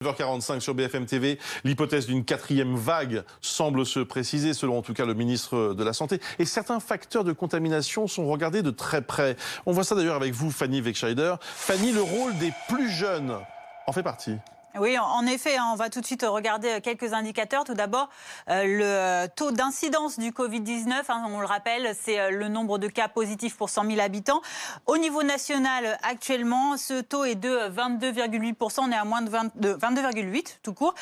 9h45 sur BFM TV, l'hypothèse d'une quatrième vague semble se préciser, selon en tout cas le ministre de la Santé. Et certains facteurs de contamination sont regardés de très près. On voit ça d'ailleurs avec vous, Fanny Wegscheider. Fanny, le rôle des plus jeunes en fait partie. Oui, en effet, on va tout de suite regarder quelques indicateurs. Tout d'abord, le taux d'incidence du Covid-19, on le rappelle, c'est le nombre de cas positifs pour 100 000 habitants. Au niveau national, actuellement, ce taux est de 22,8%. On est à moins de 22,8% tout court.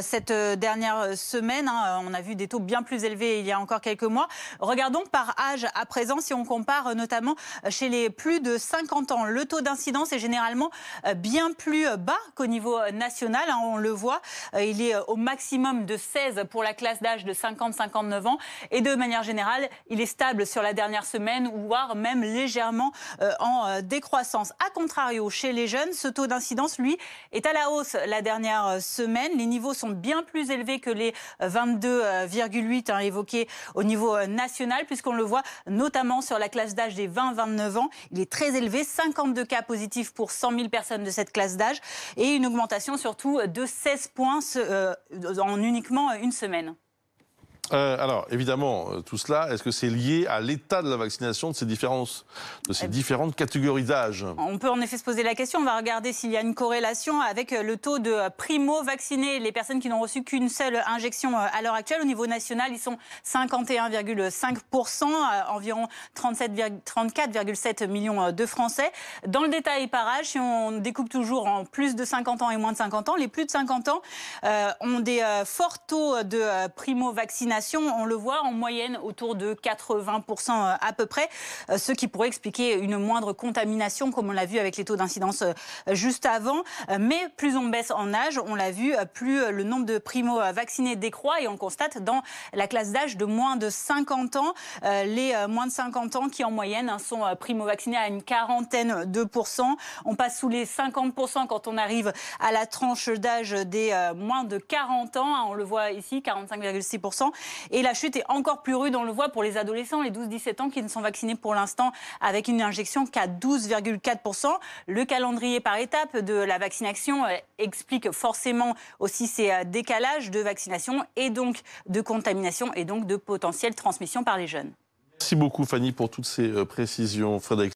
Cette dernière semaine, on a vu des taux bien plus élevés il y a encore quelques mois. Regardons par âge à présent, si on compare notamment chez les plus de 50 ans. Le taux d'incidence est généralement bien plus bas qu'au niveau national. On le voit, il est au maximum de 16 pour la classe d'âge de 50-59 ans. Et de manière générale, il est stable sur la dernière semaine, voire même légèrement en décroissance. A contrario, chez les jeunes, ce taux d'incidence, lui, est à la hausse la dernière semaine. Les niveaux sont bien plus élevés que les 22,8 évoqués au niveau national, puisqu'on le voit notamment sur la classe d'âge des 20-29 ans. Il est très élevé, 52 cas positifs pour 100 000 personnes de cette classe d'âge et une augmentation surtout de 16 points en uniquement une semaine. Alors, évidemment, tout cela, est-ce que c'est lié à l'état de la vaccination de ces différentes catégories d'âge? On peut en effet se poser la question. On va regarder s'il y a une corrélation avec le taux de primo-vaccinés. Les personnes qui n'ont reçu qu'une seule injection à l'heure actuelle. Au niveau national, ils sont 51,5%, environ 34,7 millions de Français. Dans le détail par âge, si on découpe toujours en plus de 50 ans et moins de 50 ans, les plus de 50 ans ont des forts taux de primo-vaccination. On le voit en moyenne autour de 80% à peu près, ce qui pourrait expliquer une moindre contamination, comme on l'a vu avec les taux d'incidence juste avant. Mais plus on baisse en âge, on l'a vu, plus le nombre de primo-vaccinés décroît, et on le constate dans la classe d'âge de moins de 50 ans. Les moins de 50 ans qui en moyenne sont primo-vaccinés à une quarantaine de pourcents. On passe sous les 50% quand on arrive à la tranche d'âge des moins de 40 ans. On le voit ici, 45,6%. Et la chute est encore plus rude, on le voit pour les adolescents, les 12-17 ans qui ne sont vaccinés pour l'instant avec une injection qu'à 12,4%. Le calendrier par étapes de la vaccination explique forcément aussi ces décalages de vaccination et donc de contamination et donc de potentielle transmission par les jeunes. Merci beaucoup Fanny pour toutes ces précisions. Frédéric.